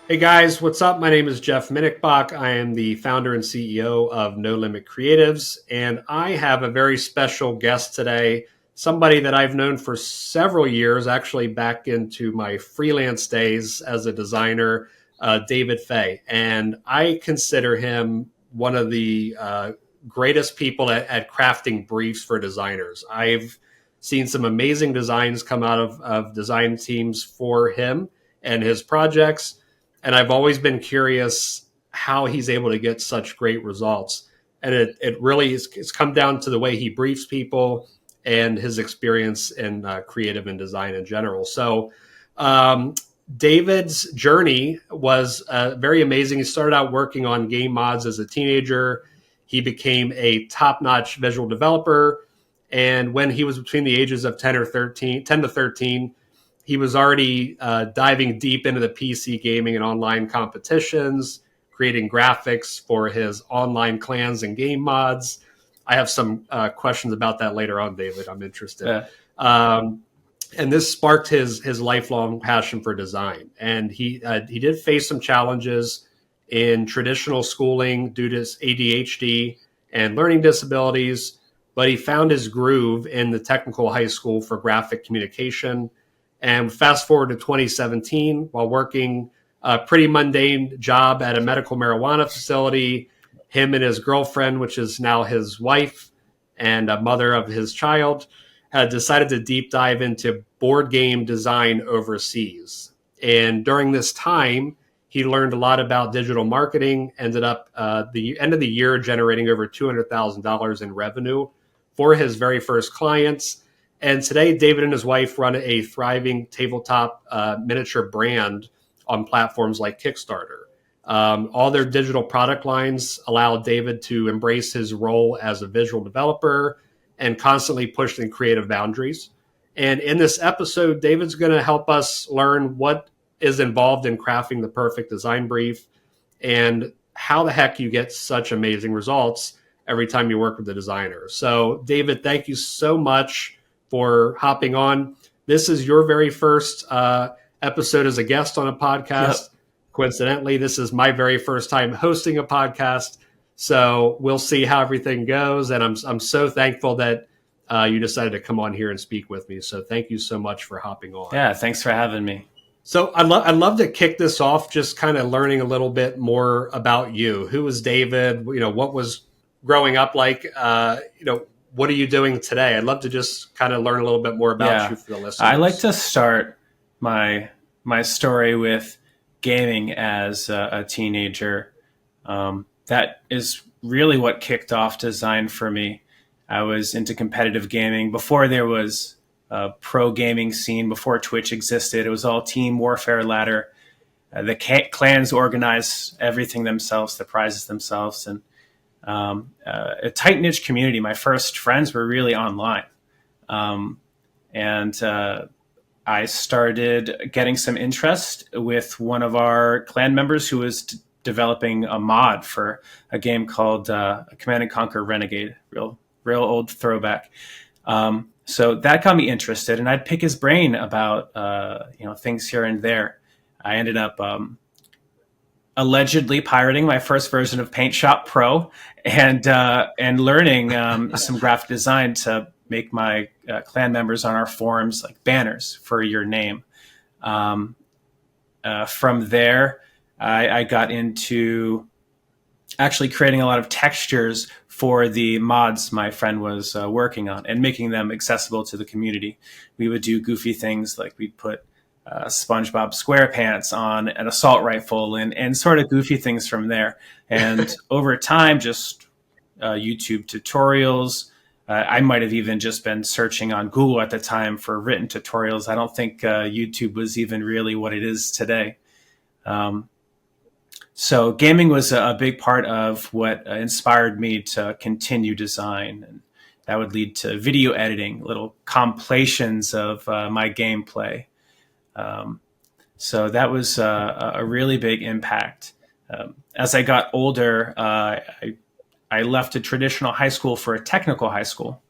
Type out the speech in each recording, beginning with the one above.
Hey guys, what's up? My name is Jeff Minnichbach. I am the founder and CEO of NoLimit Creatives, and I have a very special guest today, somebody that I've known for several years, actually back into my freelance days as a designer, David Fae. And I consider him one of the greatest people at crafting briefs for designers. I've seen some amazing designs come out of design teams for him and his projects. And I've always been curious how he's able to get such great results. And it really is, it's come down to the way he briefs people and his experience in creative and design in general. So, David's journey was very amazing. He started out working on game mods as a teenager. He became a top-notch visual developer. And when he was between the ages of 10 to 13, he was already diving deep into the PC gaming and online competitions, creating graphics for his online clans and game mods. I have some questions about that later on, David. I'm interested. Yeah. And this sparked his lifelong passion for design. And he did face some challenges in traditional schooling due to his ADHD and learning disabilities, but he found his groove in the technical high school for graphic communication. And fast forward to 2017, while working a pretty mundane job at a medical marijuana facility, him and his girlfriend, which is now his wife and a mother of his child, had decided to deep dive into board game design overseas. And during this time, he learned a lot about digital marketing, ended up the end of the year generating over $200,000 in revenue for his very first clients. And today, David and his wife run a thriving tabletop miniature brand on platforms like Kickstarter. All their digital product lines allow David to embrace his role as a visual developer and constantly push the creative boundaries. And in this episode, David's going to help us learn what is involved in crafting the perfect design brief and how the heck you get such amazing results every time you work with the designer. So, David, thank you so much for hopping on. This is your very first episode as a guest on a podcast. Yep. Coincidentally, this is my very first time hosting a podcast. So we'll see how everything goes. And I'm so thankful that you decided to come on here and speak with me. So thank you so much for hopping on. Yeah, thanks for having me. So I'd love to kick this off just kind of learning a little bit more about you. Who was David? You know, what was growing up like? What are you doing today? I'd love to just kind of learn a little bit more about you for the listeners. I like to start my story with gaming as a teenager. That is really what kicked off design for me. I was into competitive gaming before there was a pro gaming scene, before Twitch existed. It was all team warfare ladder. The clans organized everything themselves, the prizes themselves, and a tight-knit community. My first friends were really online. And I started getting some interest with one of our clan members who was developing a mod for a game called Command & Conquer Renegade, real old throwback. So that got me interested, and I'd pick his brain about things here and there. I ended up allegedly pirating my first version of Paint Shop Pro and learning some graphic design to make my clan members on our forums like banners for your name. From there, I got into actually creating a lot of textures for the mods my friend was working on and making them accessible to the community. We would do goofy things like we'd put SpongeBob SquarePants on an assault rifle and sort of goofy things from there. And over time, just YouTube tutorials. I might have even just been searching on Google at the time for written tutorials. I don't think YouTube was even really what it is today. So gaming was a big part of what inspired me to continue design. And that would lead to video editing, little compilations of my gameplay. So that was a really big impact. As I got older, I left a traditional high school for a technical high school.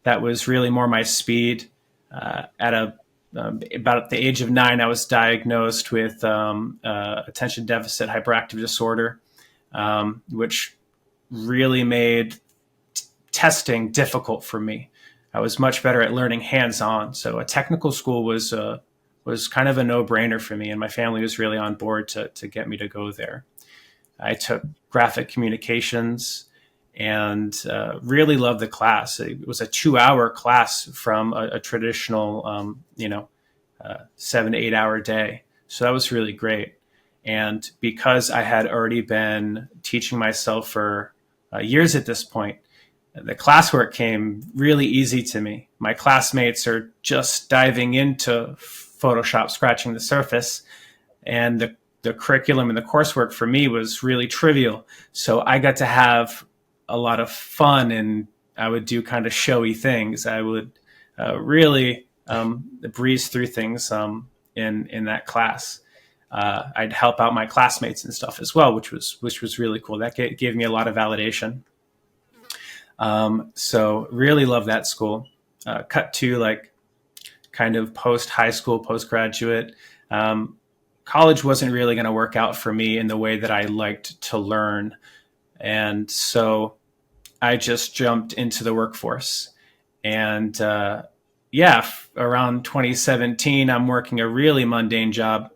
That was really more my speed. At a about at the age of 9, I was diagnosed with attention deficit hyperactive disorder, which really made testing difficult for me. I was much better at learning hands-on. So a technical school was kind of a no-brainer for me, and my family was really on board to get me to go there. I took graphic communications and really loved the class. It was a 2-hour class from a traditional, 7 to 8 hour day. So that was really great. And because I had already been teaching myself for years at this point, the classwork came really easy to me. My classmates are just diving into Photoshop, scratching the surface, and the curriculum and the coursework for me was really trivial. So I got to have a lot of fun, and I would do kind of showy things. I would really breeze through things in that class. I'd help out my classmates and stuff as well, which was really cool. That gave me a lot of validation. So really love that school. Cut to like kind of post high school, postgraduate. College wasn't really going to work out for me in the way that I liked to learn. And so I just jumped into the workforce. And around 2017, I'm working a really mundane job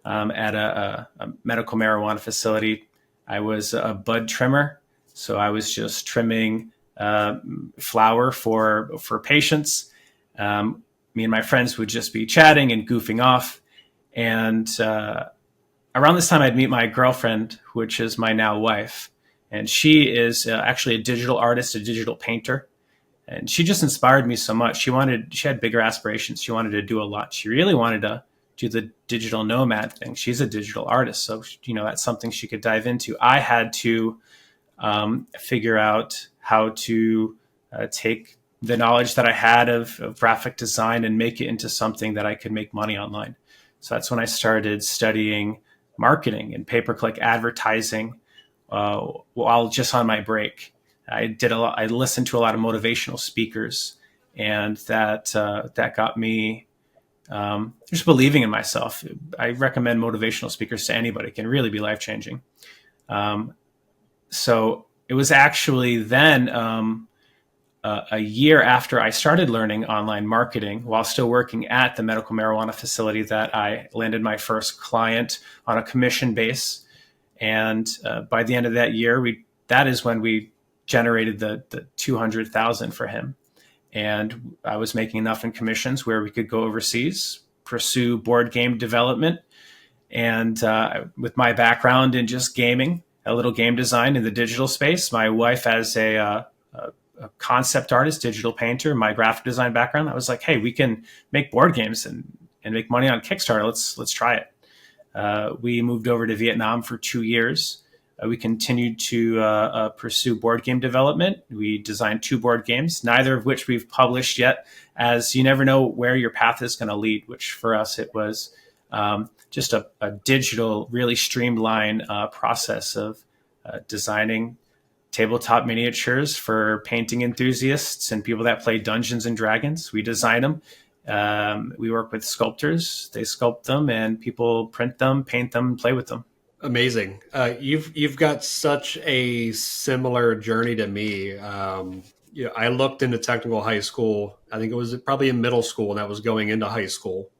at a medical marijuana facility. I was a bud trimmer. So I was just trimming flower for patients. Me and my friends would just be chatting and goofing off. And around this time, I'd meet my girlfriend, which is my now wife. And she is actually a digital artist, a digital painter. And she just inspired me so much. She had bigger aspirations. She wanted to do a lot. She really wanted to do the digital nomad thing. She's a digital artist. So, that's something she could dive into. I had to figure out how to take the knowledge that I had of graphic design and make it into something that I could make money online. So that's when I started studying marketing and pay-per-click advertising while just on my break. I listened to a lot of motivational speakers, and that got me just believing in myself. I recommend motivational speakers to anybody. It can really be life-changing. So it was actually then a year after I started learning online marketing while still working at the medical marijuana facility that I landed my first client on a commission base. And by the end of that year, that is when we generated the $200,000 for him. And I was making enough in commissions where we could go overseas, pursue board game development. And with my background in just gaming, a little game design in the digital space, my wife as a concept artist, digital painter, my graphic design background, I was like, hey, we can make board games and make money on Kickstarter. Let's try it. We moved over to Vietnam for 2 years. We continued to pursue board game development. We designed 2 board games, neither of which we've published yet, as you never know where your path is going to lead, which for us, it was just a digital, really streamlined process of designing tabletop miniatures for painting enthusiasts and people that play Dungeons and Dragons. We design them. We work with sculptors. They sculpt them, and people print them, paint them, play with them. Amazing. You've got such a similar journey to me. I looked into technical high school. I think it was probably in middle school, and that was going into high school.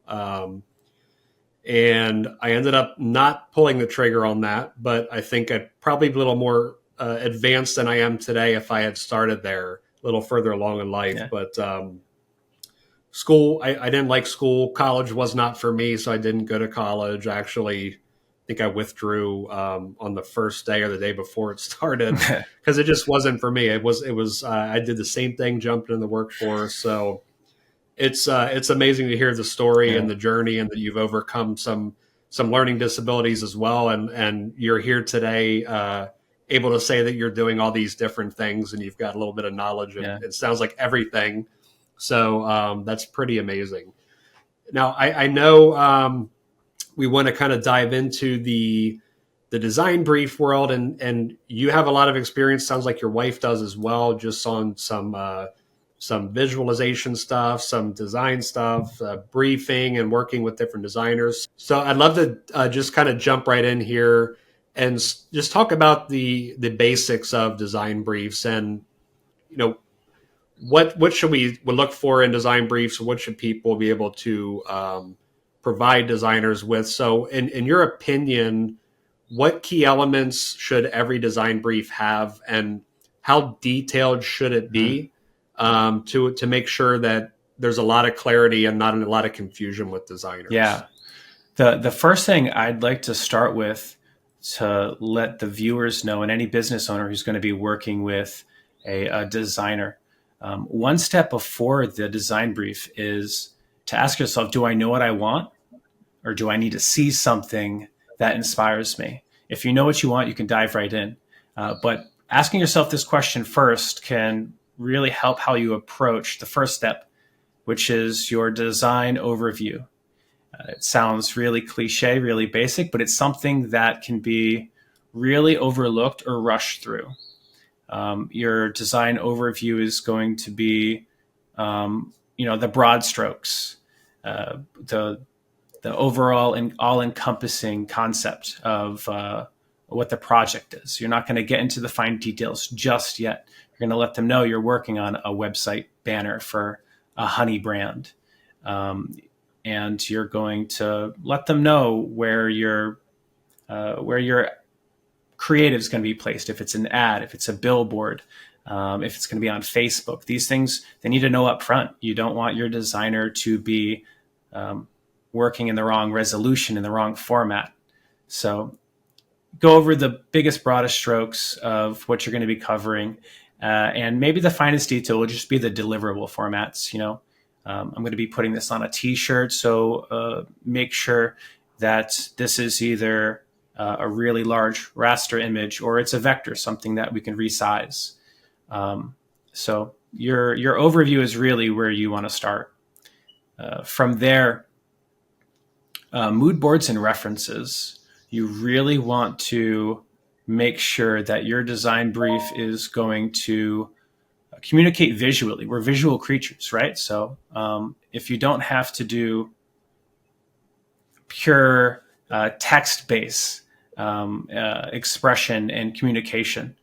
And I ended up not pulling the trigger on that, but I think I'd probably be a little more advanced than I am today if I had started there a little further along in life. Yeah. But school, I didn't like school. College was not for me, so I didn't go to college. I think I withdrew on the first day or the day before it started because it just wasn't for me. It was I did the same thing, jumped into the workforce. So it's amazing to hear the story and the journey, and that you've overcome some learning disabilities as well. And you're here today, able to say that you're doing all these different things, and you've got a little bit of knowledge, and it sounds like everything. So that's pretty amazing. Now I know we want to kind of dive into the design brief world, and you have a lot of experience. Sounds like your wife does as well, just on some some visualization stuff, some design stuff, briefing, and working with different designers. So I'd love to just kind of jump right in here and just talk about the basics of design briefs, and what should we look for in design briefs? What should people be able to provide designers with? So in your opinion, what key elements should every design brief have, and how detailed should it be to make sure that there's a lot of clarity and not a lot of confusion with designers? Yeah. The first thing I'd like to start with, to let the viewers know, and any business owner who's going to be working with a designer, one step before the design brief is to ask yourself, do I know what I want, or do I need to see something that inspires me? If you know what you want, you can dive right in. But asking yourself this question first can really help how you approach the first step, which is your design overview. It sounds really cliche, really basic, but it's something that can be really overlooked or rushed through. Your design overview is going to be, the broad strokes, the overall and all-encompassing concept of what the project is. You're not going to get into the fine details just yet. You're going to let them know you're working on a website banner for a honey brand. And you're going to let them know where your creative is going to be placed. If it's an ad, if it's a billboard, if it's going to be on Facebook, these things, they need to know up front. You don't want your designer to be working in the wrong resolution, in the wrong format. So go over the biggest, broadest strokes of what you're going to be covering. And maybe the finest detail will just be the deliverable formats. I'm going to be putting this on a t-shirt, so make sure that this is either a really large raster image or it's a vector, something that we can resize. So your overview is really where you want to start. From there, mood boards and references. You really want to make sure that your design brief is going to communicate visually. We're visual creatures, right? So if you don't have to do pure text-based expression and communication,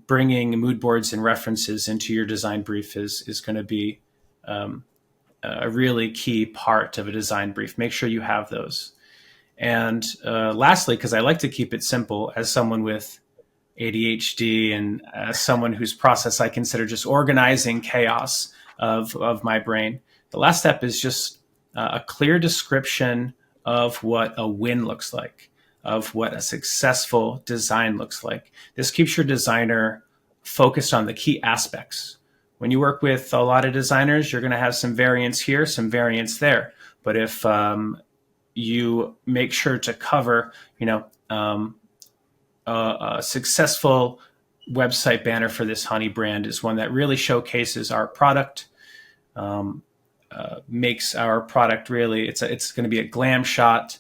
bringing mood boards and references into your design brief is going to be a really key part of a design brief. Make sure you have those. And lastly, because I like to keep it simple, as someone with ADHD and as someone whose process I consider just organizing chaos of my brain, the last step is just a clear description of what a win looks like, of what a successful design looks like. This keeps your designer focused on the key aspects. When you work with a lot of designers, you're going to have some variance here, some variance there. But if you make sure to cover, a successful website banner for this honey brand is one that really showcases our product, makes our product really, it's going to be a glam shot.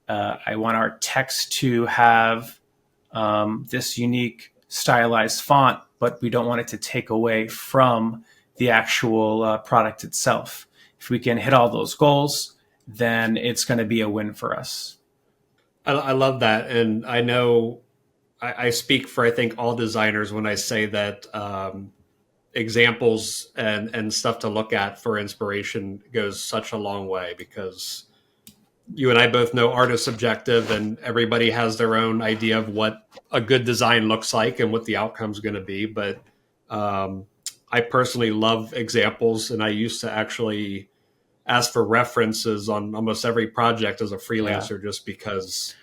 I want our text to have this unique stylized font, but we don't want it to take away from the actual product itself. If we can hit all those goals, then it's going to be a win for us. I love that. And I know I speak for, I think, all designers when I say that examples and stuff to look at for inspiration goes such a long way, because you and I both know art is subjective and everybody has their own idea of what a good design looks like and what the outcome is going to be. But I personally love examples, and I used to actually ask for references on almost every project as a freelancer, just because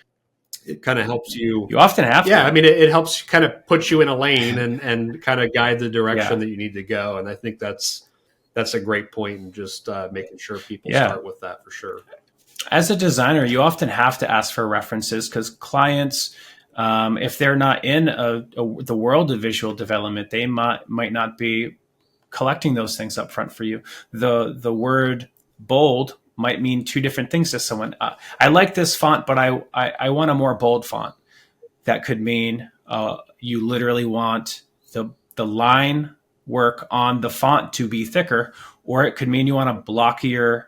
it kind of helps you. You often have to. Yeah, I mean, it helps kind of put you in a lane and kind of guide the direction that you need to go. And I think that's a great point, and just making sure people start with that for sure. As a designer, you often have to ask for references, because clients, if they're not in the world of visual development, they might not be collecting those things up front for you. The word bold might mean two different things to someone. I like this font, but I want a more bold font. That could mean you literally want the line work on the font to be thicker, or it could mean you want a blockier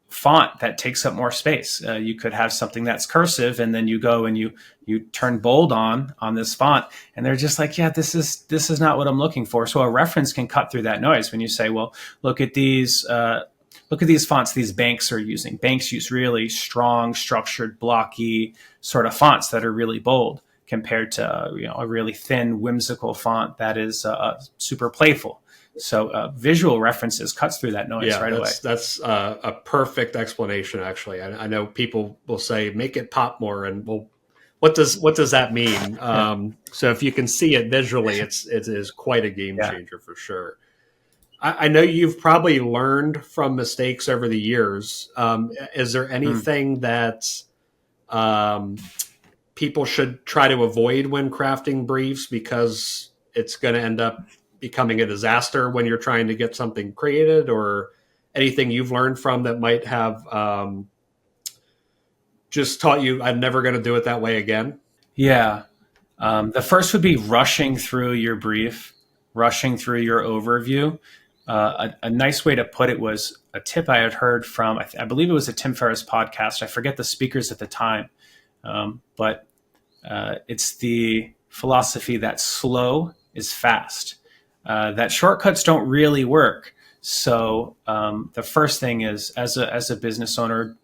font that takes up more space. You could have something that's cursive, and then you go and you turn bold on this font, and they're just like, yeah, this is not what I'm looking for. So a reference can cut through that noise when you say, well, look at these fonts these banks are using. Banks use really strong, structured, blocky sort of fonts that are really bold compared to a really thin, whimsical font that is super playful. So visual references cuts through that noise away. That's a perfect explanation, actually. I know people will say, make it pop more. And well, what does that mean? So if you can see it visually, it is quite a game changer for sure. I know you've probably learned from mistakes over the years. Is there anything that people should try to avoid when crafting briefs, because it's going to end up becoming a disaster when you're trying to get something created, or anything you've learned from that might have just taught you, I'm never going to do it that way again? Yeah. The first would be rushing through your brief, rushing through your overview. A nice way to put it was a tip I had heard from, I believe it was a Tim Ferriss podcast. I forget the speakers at the time, but it's the philosophy that slow is fast. That shortcuts don't really work. So the first thing is, as a business owner,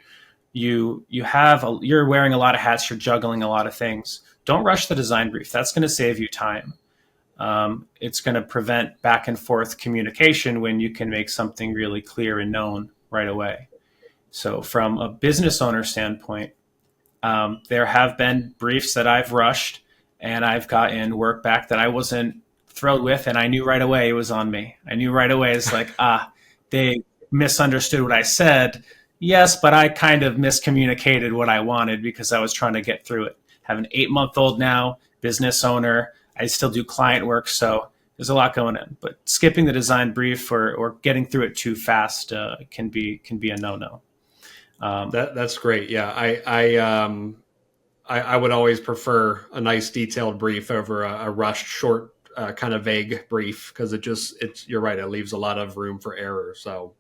you're wearing a lot of hats, you're juggling a lot of things. Don't rush the design brief. That's going to save you time. It's going to prevent back and forth communication when you can make something really clear and known right away. So from a business owner standpoint, there have been briefs that I've rushed and I've gotten work back that I wasn't thrilled with, and I knew right away it was on me. I knew right away it's like, they misunderstood what I said. Yes, but I kind of miscommunicated what I wanted because I was trying to get through it. I have an 8-month-old now, business owner. I still do client work, so there's a lot going in. But skipping the design brief or getting through it too fast can be a no-no. That's great. Yeah, I would always prefer a nice detailed brief over a rushed, short, kind of vague brief, because you're right, it leaves a lot of room for error. So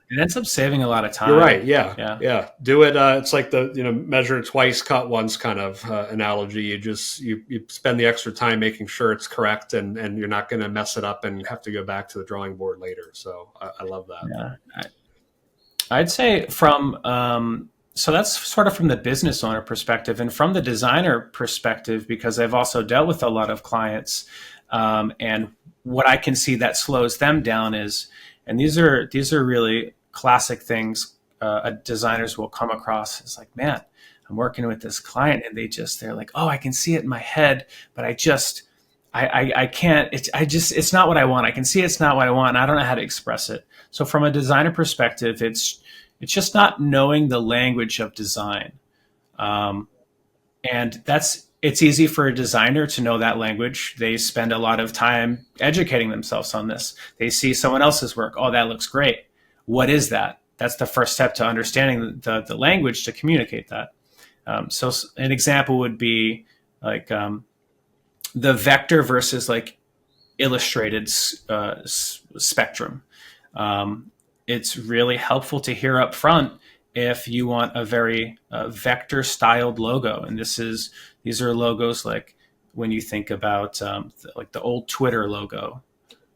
it ends up saving a lot of time. You're right. Yeah. Do it. It's like the measure twice, cut once kind of analogy. You spend the extra time making sure it's correct, and you're not going to mess it up and have to go back to the drawing board later. So I love that. Yeah. I'd say so that's sort of from the business owner perspective, and from the designer perspective, because I've also dealt with a lot of clients, and what I can see that slows them down is, and these are really classic things designers will come across. It's like, man, I'm working with this client, and they're like, oh, I can see it in my head, but I can't. It's not what I want. I can see it's not what I want, and I don't know how to express it. So from a designer perspective, it's just not knowing the language of design. And it's easy for a designer to know that language. They spend a lot of time educating themselves on this. They see someone else's work. Oh, that looks great. What is that? That's the first step to understanding the language to communicate that. So an example would be like the vector versus like illustrated spectrum. It's really helpful to hear up front if you want a very vector styled logo. And these are logos like when you think about like the old Twitter logo,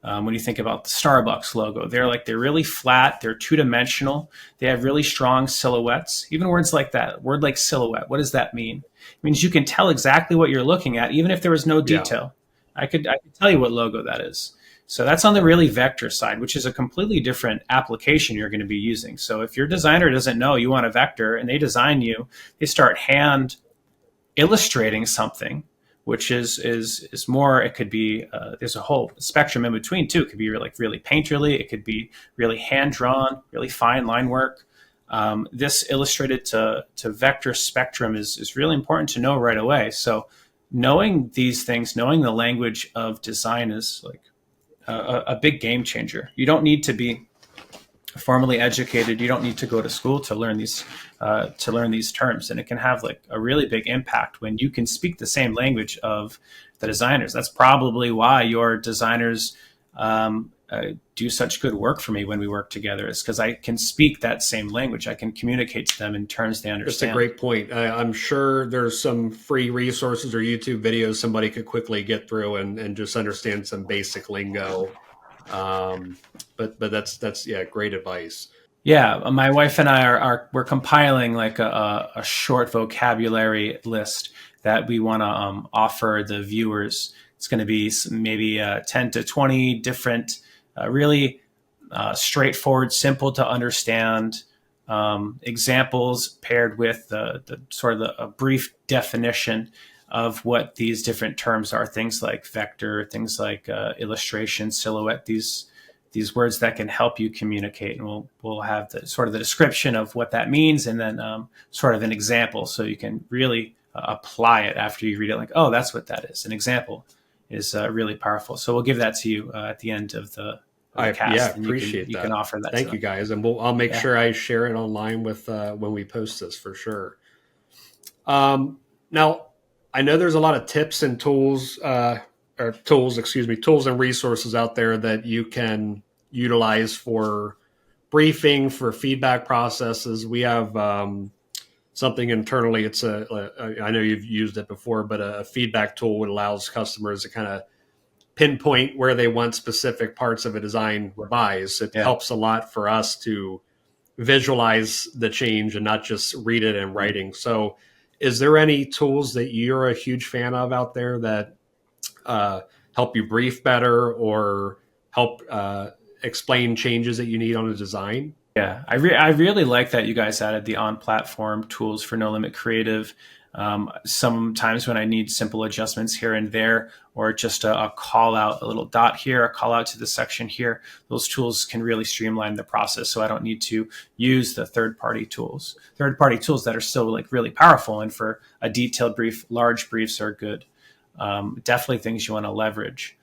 when you think about the Starbucks logo, they're really flat, they're two-dimensional, they have really strong silhouettes. Even words like that, word like silhouette, what does that mean? It means you can tell exactly what you're looking at, even if there was no detail. Yeah. I could tell you what logo that is. So that's on the really vector side, which is a completely different application you're going to be using. So if your designer doesn't know you want a vector and they design you, they start hand illustrating something, which is more, it could be, there's a whole spectrum in between too. It could be really painterly. It could be really hand drawn, really fine line work. This illustrated to vector spectrum is really important to know right away. So knowing these things, knowing the language of design is like a big game changer. You don't need to be formally educated. You don't need to go to school to learn these terms, and it can have like a really big impact when you can speak the same language of the designers. That's probably why your designers do such good work for me when we work together, is because I can speak that same language. I can communicate to them in terms they understand. That's a great point. I'm sure there's some free resources or YouTube videos somebody could quickly get through and just understand some basic lingo. But that's yeah, great advice. Yeah, my wife and I we're compiling like a short vocabulary list that we want to offer the viewers. It's going to be maybe 10 to 20 different, really straightforward, simple to understand examples paired with the sort of a brief definition of what these different terms are. Things like vector, things like illustration, silhouette, these words that can help you communicate. And we'll have the sort of the description of what that means, and then sort of an example, so you can really apply it after you read it. Like, oh, that's what that is. An example is really powerful. So we'll give that to you at the end of the cast. Yeah, appreciate that. You can offer that. Thank you, guys, and I'll make sure I share it online with when we post this for sure. Now, I know there's a lot of tips and tools and resources out there that you can utilize for briefing, for feedback processes. We have something internally. It's I know you've used it before, but a feedback tool that allows customers to kind of pinpoint where they want specific parts of a design revised. It helps a lot for us to visualize the change and not just read it in writing. So is there any tools that you're a huge fan of out there that help you brief better or help explain changes that you need on a design? Yeah, I really like that you guys added the on-platform tools for NoLimit Creative. Sometimes when I need simple adjustments here and there, or just a call out, a little dot here, a call out to the section here, those tools can really streamline the process. So I don't need to use the third-party tools that are still like really powerful. And for a detailed brief, large briefs are good. Definitely things you want to leverage.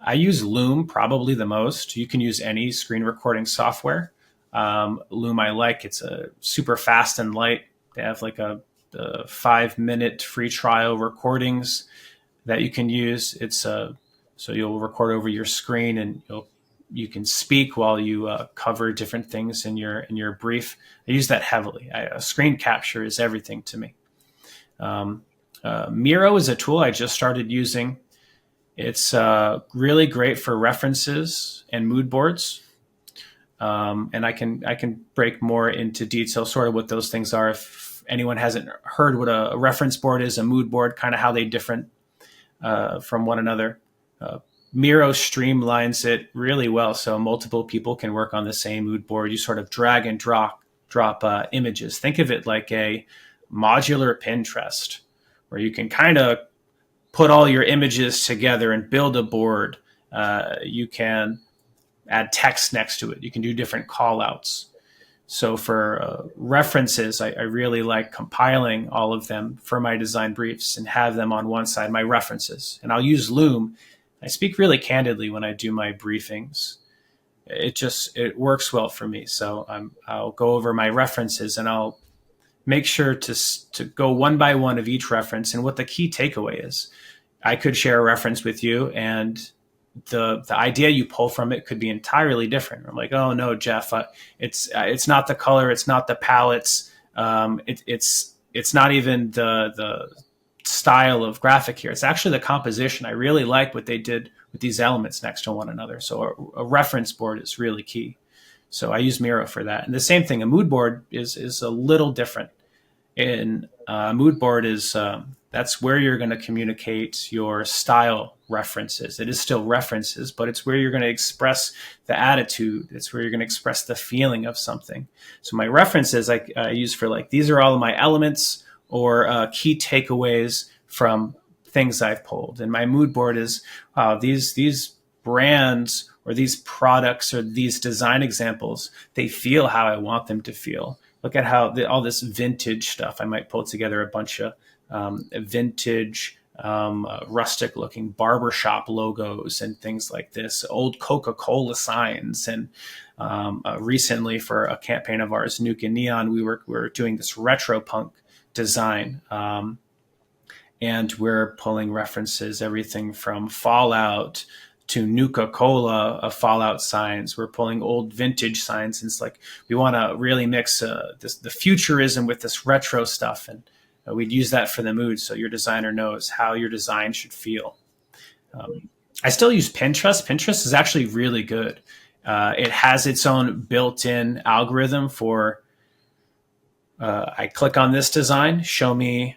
I use Loom probably the most. You can use any screen recording software. Loom I like. It's a super fast and light. They have like a 5-minute free trial recordings that you can use. It's so you'll record over your screen, and you can speak while you cover different things in your brief. I use that heavily. Screen capture is everything to me. Miro is a tool I just started using. It's really great for references and mood boards. And I can break more into detail sort of what those things are. If anyone hasn't heard what a reference board is, a mood board, kind of how they different from one another. Miro streamlines it really well, so multiple people can work on the same mood board. You sort of drag and drop images. Think of it like a modular Pinterest, where you can kind of put all your images together and build a board. You can add text next to it. You can do different call outs. So for references, I really like compiling all of them for my design briefs and have them on one side, my references. And I'll use Loom. I speak really candidly when I do my briefings. It works well for me. So I'll go over my references, and I'll make sure to go one by one of each reference and what the key takeaway is. I could share a reference with you, and the idea you pull from it could be entirely different. I'm like, oh no, Jeff, it's not the color, it's not the palettes, it's not even the style of graphic here. It's actually the composition. I really like what they did with these elements next to one another. So a reference board is really key. So I use Miro for that. And the same thing, a mood board is a little different. In a mood board is that's where you're going to communicate your style references. It is still references, but it's where you're going to express the attitude. It's where you're going to express the feeling of something. So my references I use for like, these are all of my elements or key takeaways from things I've pulled. And my mood board is, wow, these brands or these products or these design examples, they feel how I want them to feel. Look at how all this vintage stuff. I might pull together a bunch of vintage, rustic looking barbershop logos and things like this, old Coca-Cola signs. And recently for a campaign of ours, Nuke and Neon, we were doing this retro punk design. And we're pulling references, everything from Fallout to Nuka-Cola Fallout signs. We're pulling old vintage signs. And it's like, we want to really mix the futurism with this retro stuff. And we'd use that for the mood, so your designer knows how your design should feel. I still use Pinterest. Pinterest is actually really good. It has its own built-in algorithm for, I click on this design, show me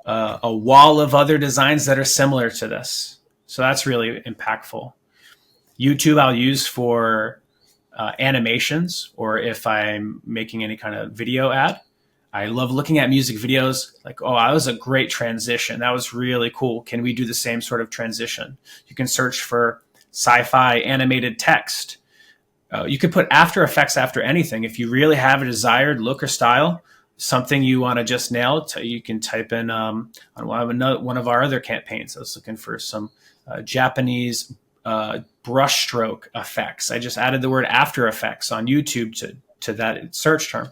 a wall of other designs that are similar to this. So that's really impactful. YouTube I'll use for animations, or if I'm making any kind of video ad. I love looking at music videos, like, oh, that was a great transition. That was really cool. Can we do the same sort of transition? You can search for sci-fi animated text. You could put After Effects after anything. If you really have a desired look or style, something you want to just nail, you can type in on one of our other campaigns. I was looking for some Japanese brushstroke effects. I just added the word After Effects on YouTube to that search term.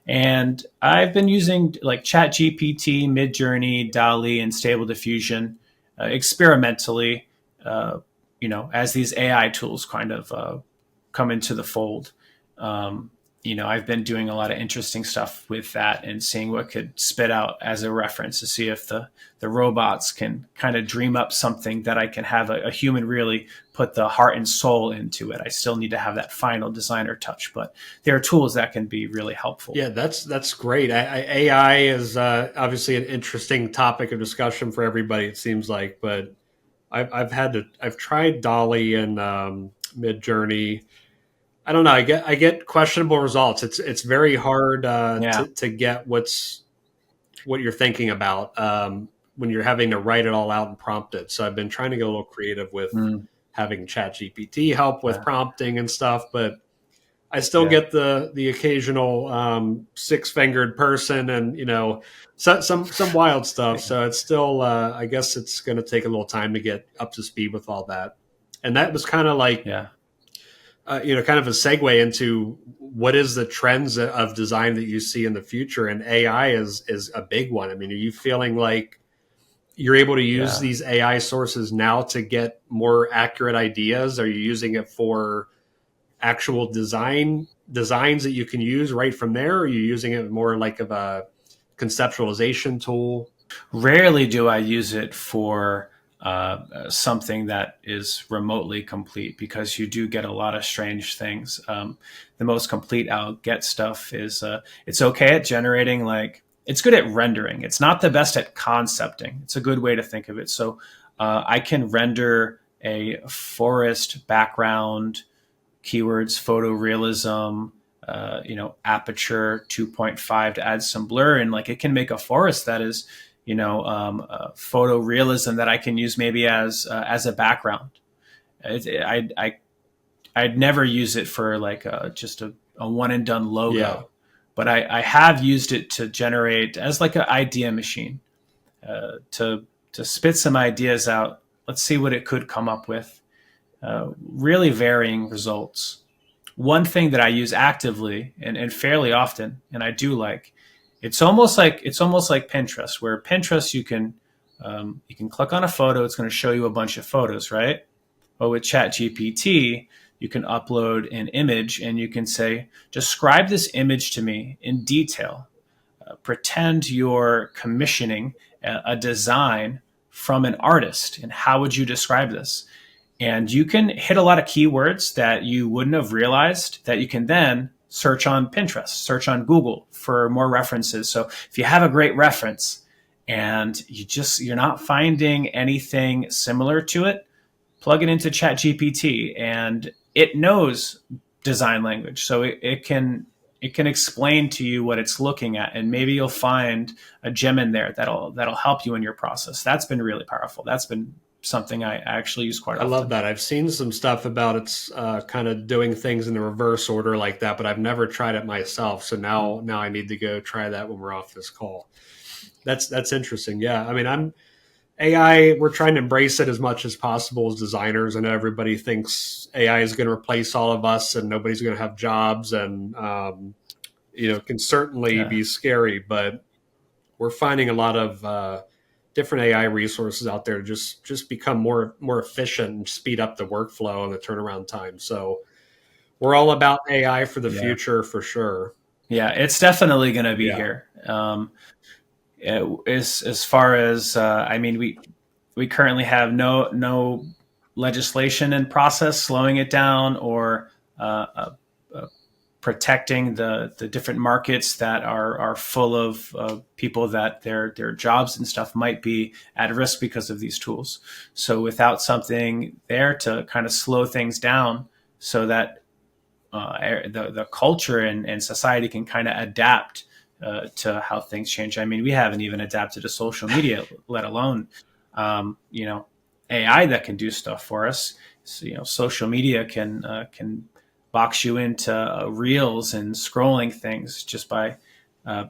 And I've been using like ChatGPT, Midjourney, DALL-E, and Stable Diffusion experimentally, as these AI tools kind of come into the fold. I've been doing a lot of interesting stuff with that and seeing what could spit out as a reference to see if the robots can kind of dream up something that I can have a human really put the heart and soul into it. I still need to have that final designer touch, but there are tools that can be really helpful. Yeah, that's great. AI is obviously an interesting topic of discussion for everybody, it seems like, but I've tried DALL-E and Midjourney. I don't know. I get questionable results. It's very hard to get what you're thinking about when you're having to write it all out and prompt it. So I've been trying to get a little creative with having ChatGPT help with prompting and stuff, but I still get the occasional six-fingered person and some wild stuff. So it's still I guess it's going to take a little time to get up to speed with all that. And that was kind of like kind of a segue into what is the trends of design that you see in the future, and AI is a big one. I mean, are you feeling like you're able to use these AI sources now to get more accurate ideas? Are you using it for actual designs that you can use right from there? Or are you using it more like of a conceptualization tool? Rarely do I use it for something that is remotely complete, because you do get a lot of strange things. The most complete I'll get stuff is it's okay at generating, like it's good at rendering. It's not the best at concepting. It's a good way to think of it. So I can render a forest background, keywords, photorealism, aperture 2.5 to add some blur, and like it can make a forest that is photorealism that I can use maybe as a background. I'd never use it for like just a one and done logo, but I have used it to generate as like an idea machine, to spit some ideas out. Let's see what it could come up with. Really varying results. One thing that I use actively and fairly often, and I do like, it's almost like Pinterest, where Pinterest you can click on a photo, it's going to show you a bunch of photos, right? But with ChatGPT, you can upload an image and you can say, describe this image to me in detail. Pretend you're commissioning a design from an artist, and how would you describe this? And you can hit a lot of keywords that you wouldn't have realized that you can then search on Pinterest, search on Google for more references. So if you have a great reference and you're not finding anything similar to it, plug it into ChatGPT, and it knows design language. So it can explain to you what it's looking at, and maybe you'll find a gem in there that'll help you in your process. That's been really powerful. That's been something I actually use quite often. I love that. I've seen some stuff about it's kind of doing things in the reverse order like that, but I've never tried it myself. So now I need to go try that when we're off this call. That's interesting. Yeah. I mean, we're trying to embrace it as much as possible as designers. I know everybody thinks AI is going to replace all of us and nobody's going to have jobs, and can certainly be scary, but we're finding a lot of different AI resources out there to just become more efficient and speed up the workflow and the turnaround time. So we're all about AI for the Yeah. future for sure. Yeah, it's definitely going to be Yeah. here. As far as I mean, we currently have no legislation in process slowing it down or protecting the different markets that are full of people that their jobs and stuff might be at risk because of these tools. So without something there to kind of slow things down so that the culture and society can kind of adapt to how things change. I mean, we haven't even adapted to social media, let alone, AI that can do stuff for us. So, social media can box you into reels and scrolling things just by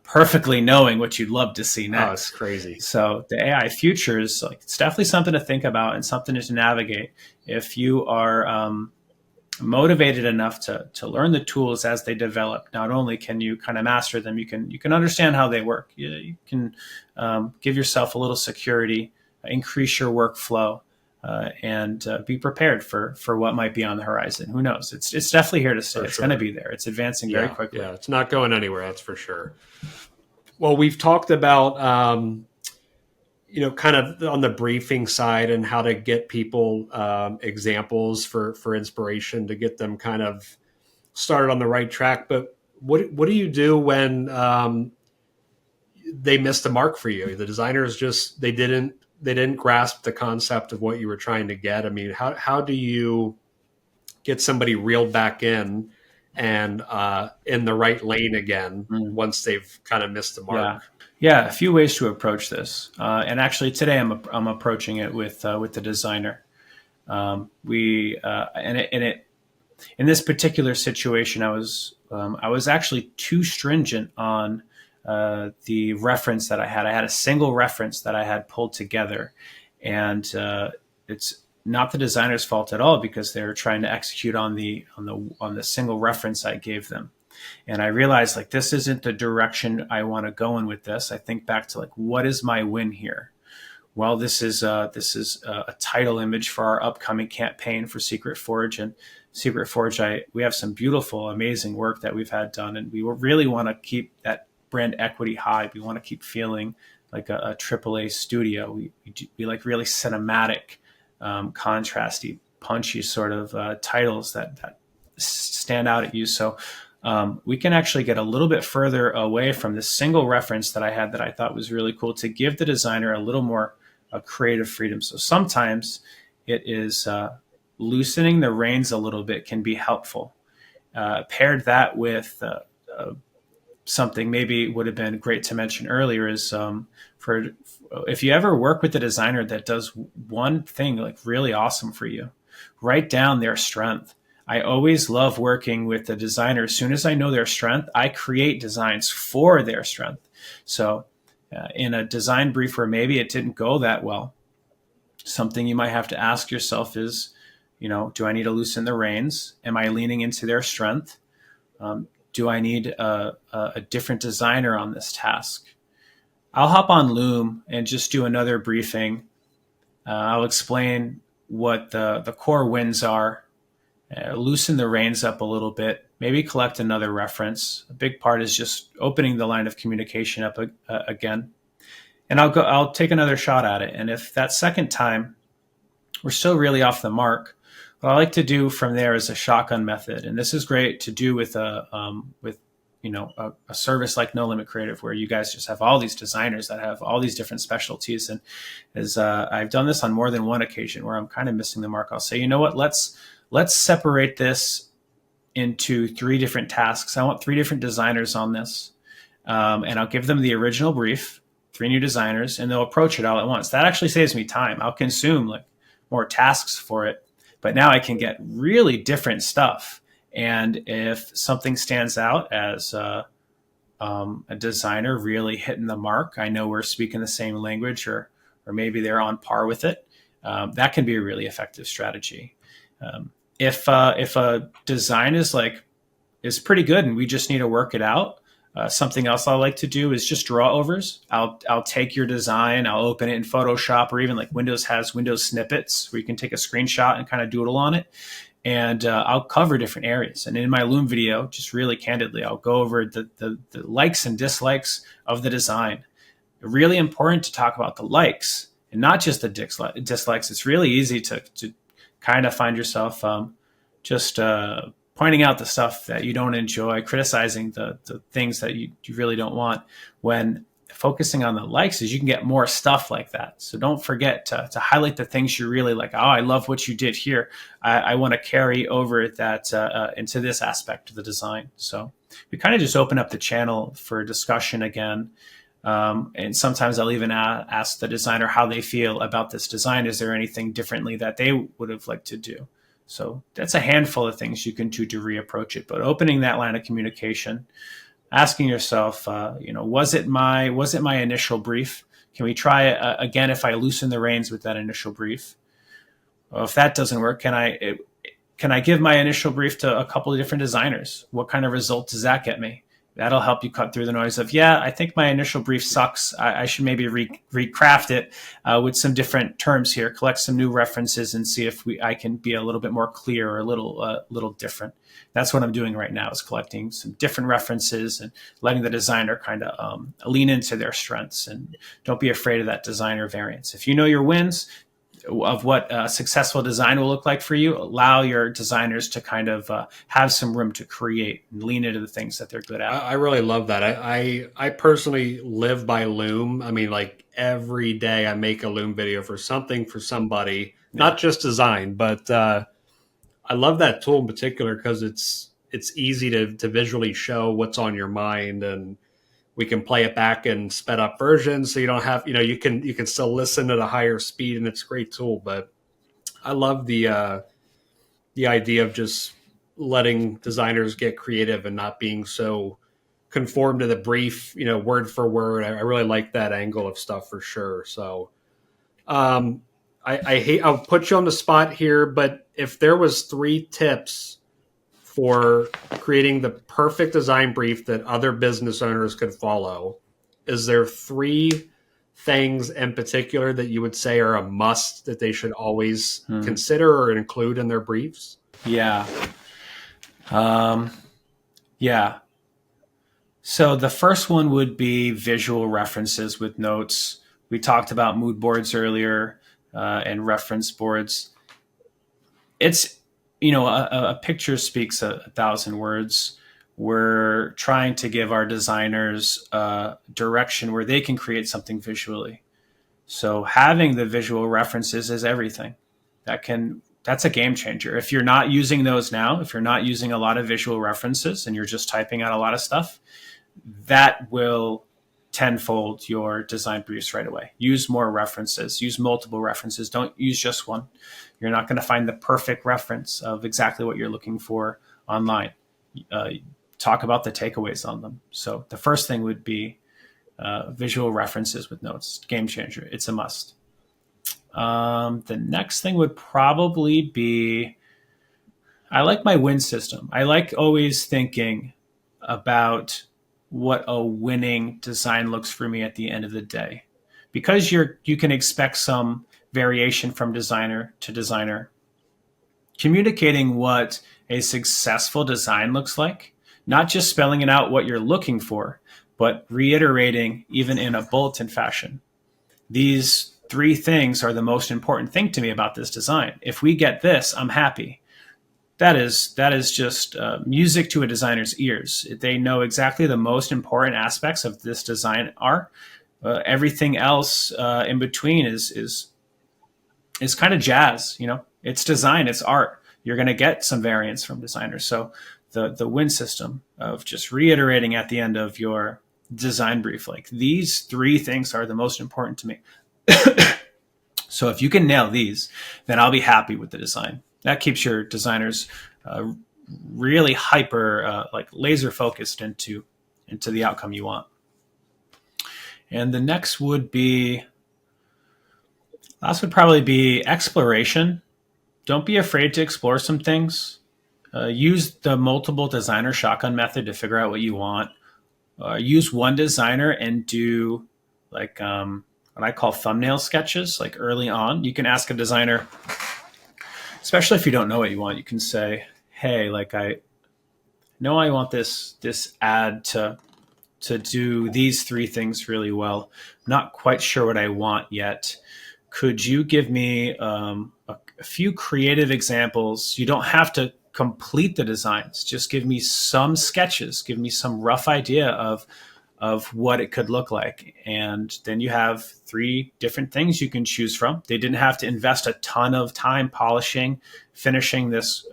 perfectly knowing what you'd love to see next. Oh, it's crazy. So the AI future is it's definitely something to think about and something to navigate. If you are motivated enough to learn the tools as they develop, not only can you kind of master them, you can understand how they work. You can give yourself a little security, increase your workflow, and be prepared for what might be on the horizon. Who knows? It's definitely here to stay. It's going to be there. It's advancing very quickly. Yeah, it's not going anywhere. That's for sure. Well, we've talked about kind of on the briefing side and how to get people examples for inspiration to get them kind of started on the right track. But what do you do when they missed the mark for you? The designers just they didn't grasp the concept of what you were trying to get. I mean, how do you get somebody reeled back in and in the right lane again once they've kind of missed the mark? Yeah, a few ways to approach this, and actually today I'm approaching it with the designer. In this particular situation, I was actually too stringent on the reference that I had. I had a single reference that I had pulled together, and it's not the designer's fault at all because they're trying to execute on the single reference I gave them. And I realized this isn't the direction I want to go in with this. I think back to what is my win here? Well, this is a title image for our upcoming campaign for Secret Forge. And Secret Forge, we have some beautiful, amazing work that we've had done, and we really want to keep that brand equity high. We want to keep feeling like a AAA studio. We like really cinematic, contrasty, punchy sort of titles that stand out at you. So we can actually get a little bit further away from this single reference that I had that I thought was really cool to give the designer a little more creative freedom. So sometimes it is loosening the reins a little bit can be helpful. Paired that with something maybe would have been great to mention earlier is if you ever work with a designer that does one thing really awesome for you, write down their strength. I always love working with the designer. As soon as I know their strength, I create designs for their strength. So in a design brief where maybe it didn't go that well, something you might have to ask yourself is, do I need to loosen the reins? Am I leaning into their strength? Do I need a different designer on this task? I'll hop on Loom and just do another briefing. I'll explain what the core wins are. Loosen the reins up a little bit, maybe collect another reference. A big part is just opening the line of communication up again. And I'll take another shot at it. And if that second time we're still really off the mark, what I like to do from there is a shotgun method. And this is great to do with a service like NoLimit Creative, where you guys just have all these designers that have all these different specialties. And as I've done this on more than one occasion where I'm kind of missing the mark, I'll say, you know what, let's separate this into 3 different tasks. I want 3 different designers on this. And I'll give them the original brief, 3 new designers, and they'll approach it all at once. That actually saves me time. I'll consume more tasks for it, but now I can get really different stuff. And if something stands out as a designer really hitting the mark, I know we're speaking the same language, or maybe they're on par with it. That can be a really effective strategy. If a design is pretty good and we just need to work it out, Something else I like to do is just draw overs. I'll take your design, I'll open it in Photoshop, or even like Windows has Windows snippets where you can take a screenshot and kind of doodle on it. And I'll cover different areas. And in my Loom video, just really candidly, I'll go over the likes and dislikes of the design. Really important to talk about the likes and not just the dislikes. It's really easy to kind of find yourself just pointing out the stuff that you don't enjoy, criticizing the things that you really don't want. When focusing on the likes is you can get more stuff like that. So don't forget to highlight the things you really like. Oh, I love what you did here. I want to carry over that into this aspect of the design. So we kind of just open up the channel for discussion again. And sometimes I'll even ask the designer how they feel about this design. Is there anything differently that they would have liked to do? So that's a handful of things you can do to reapproach it. But opening that line of communication, asking yourself, was it my initial brief? Can we try again if I loosen the reins with that initial brief? Well, if that doesn't work, can I give my initial brief to a couple of different designers? What kind of result does that get me? That'll help you cut through the noise of, I think my initial brief sucks. I should maybe recraft it with some different terms here, collect some new references and see if I can be a little bit more clear or a little different. That's what I'm doing right now, is collecting some different references and letting the designer kind of lean into their strengths. And don't be afraid of that designer variance. If you know your wins of what a successful design will look like for you, allow your designers to kind of have some room to create and lean into the things that they're good at. I really love that. I personally live by Loom. I mean, like every day I make a Loom video for something for somebody, not just design, but I love that tool in particular because it's easy to visually show what's on your mind, and we can play it back in sped up versions. So you don't have, you can still listen at a higher speed, and it's a great tool. But I love the idea of just letting designers get creative and not being so conformed to the brief, word for word. I really like that angle of stuff for sure. So I'll put you on the spot here, but if there was 3 tips for creating the perfect design brief that other business owners could follow, is there 3 things in particular that you would say are a must that they should always consider or include in their briefs? Yeah. So the first one would be visual references with notes. We talked about mood boards earlier and reference boards. It's, a picture speaks 1,000 words. We're trying to give our designers direction where they can create something visually. So having the visual references is everything. That's a game changer. If you're not using those now, if you're not using a lot of visual references and you're just typing out a lot of stuff, that will tenfold your design briefs right away. Use more references, use multiple references. Don't use just one. You're not going to find the perfect reference of exactly what you're looking for online. Talk about the takeaways on them. So the first thing would be visual references with notes. Game changer. It's a must. The next thing would probably be, I like my win system. I like always thinking about what a winning design looks for me at the end of the day. Because you can expect some variation from designer to designer. Communicating what a successful design looks like, not just spelling it out what you're looking for, but reiterating even in a bulletin fashion. These 3 things are the most important thing to me about this design. If we get this, I'm happy. That is just music to a designer's ears. They know exactly the most important aspects of this design are. Everything else in between is kind of jazz. It's design, it's art. You're going to get some variance from designers. So the win system of just reiterating at the end of your design brief, like these 3 things are the most important to me. So if you can nail these, then I'll be happy with the design. That keeps your designers really hyper, laser focused into the outcome you want. And the next would probably be exploration. Don't be afraid to explore some things. Use the multiple designer shotgun method to figure out what you want. use one designer and do like what I call thumbnail sketches, like early on. You can ask a designer, especially if you don't know what you want, you can say, hey, like I know I want this ad to do these 3 things really well. Not quite sure what I want yet. Could you give me a few creative examples? You don't have to complete the designs. Just give me some sketches. Give me some rough idea of what it could look like. And then you have 3 different things you can choose from. They didn't have to invest a ton of time polishing, finishing this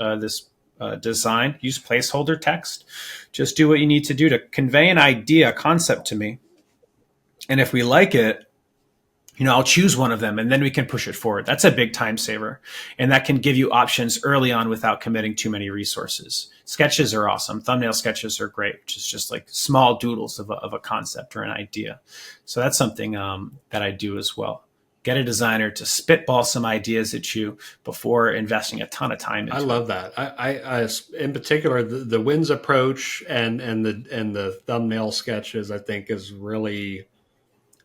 design. Use placeholder text. Just do what you need to do to convey an idea, concept to me. And if we like it, I'll choose one of them and then we can push it forward. That's a big time saver. And that can give you options early on without committing too many resources. Sketches are awesome. Thumbnail sketches are great, which is just like small doodles of a concept or an idea. So that's something that I do as well. Get a designer to spitball some ideas at you before investing a ton of time into it. I love that. I in particular, the Wins approach and the thumbnail sketches, I think, is really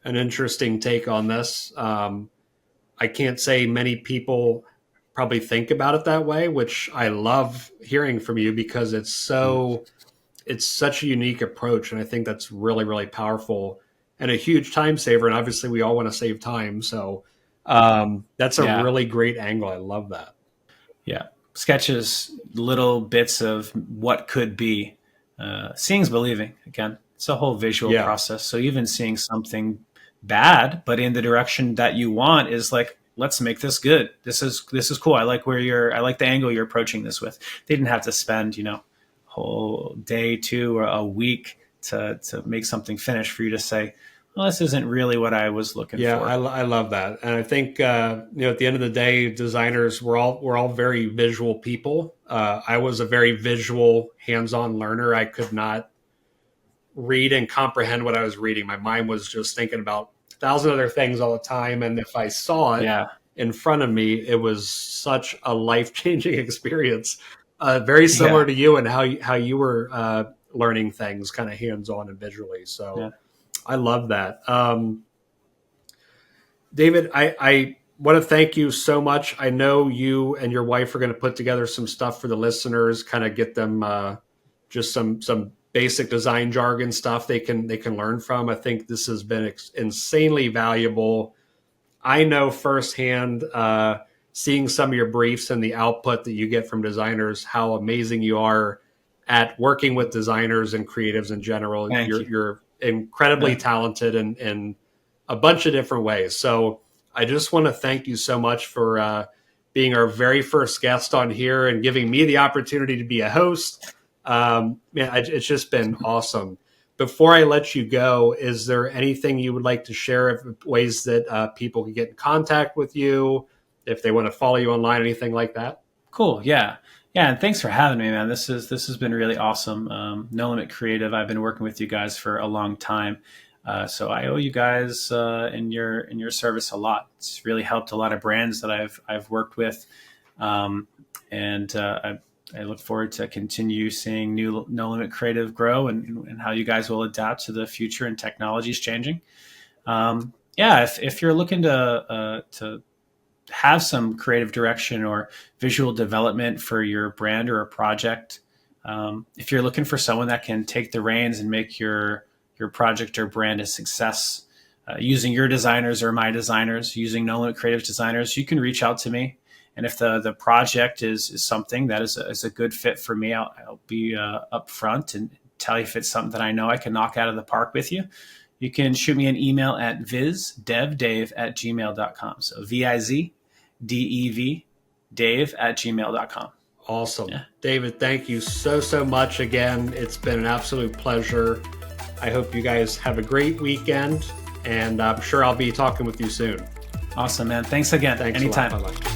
an interesting take on this. I can't say many people probably think about it that way, which I love hearing from you because it's such a unique approach. And I think that's really, really powerful and a huge time saver. And obviously we all want to save time. So that's a really great angle. I love that. Yeah. Sketches, little bits of what could be. Seeing's believing. Again, it's a whole visual process. So even seeing something bad, but in the direction that you want is like, let's make this good. This is cool. I like the angle you're approaching this with. They didn't have to spend, whole day, 2 or a week to make something finished for you to say, well, this isn't really what I was looking for. Yeah, I love that. And I think, at the end of the day, designers, we're all very visual people. I was a very visual, hands-on learner. I could not read and comprehend what I was reading. My mind was just thinking about 1,000 other things all the time. And if I saw it in front of me, it was such a life-changing experience. Very similar to you and how you were learning things kind of hands-on and visually. So I love that. David, I want to thank you so much. I know you and your wife are going to put together some stuff for the listeners, kind of get them just some basic design jargon stuff they can learn from. I think this has been insanely valuable. I know firsthand, seeing some of your briefs and the output that you get from designers, how amazing you are at working with designers and creatives in general. You're incredibly talented in a bunch of different ways. So I just want to thank you so much for being our very first guest on here and giving me the opportunity to be a host. It's just been awesome. Before I let you go, is there anything you would like to share, ways that people can get in contact with you, if they want to follow you online, anything like that? Cool. Yeah. And thanks for having me, man. This has been really awesome. NoLimit Creative, I've been working with you guys for a long time. So I owe you guys in your service a lot. It's really helped a lot of brands that I've worked with. I look forward to continue seeing new NoLimit Creative grow and how you guys will adapt to the future and technologies changing. If you're looking to have some creative direction or visual development for your brand or a project, if you're looking for someone that can take the reins and make your project or brand a success, using your designers or my designers, using NoLimit Creative designers, you can reach out to me. And if the project is something that is a good fit for me, I'll be upfront and tell you if it's something that I know I can knock out of the park with you. You can shoot me an email at vizdevdave@gmail.com. So VIZDEV Dave@gmail.com. Awesome. Yeah. David, thank you so much again. It's been an absolute pleasure. I hope you guys have a great weekend, and I'm sure I'll be talking with you soon. Awesome, man. Thanks again. Thanks Anytime. Bye-bye.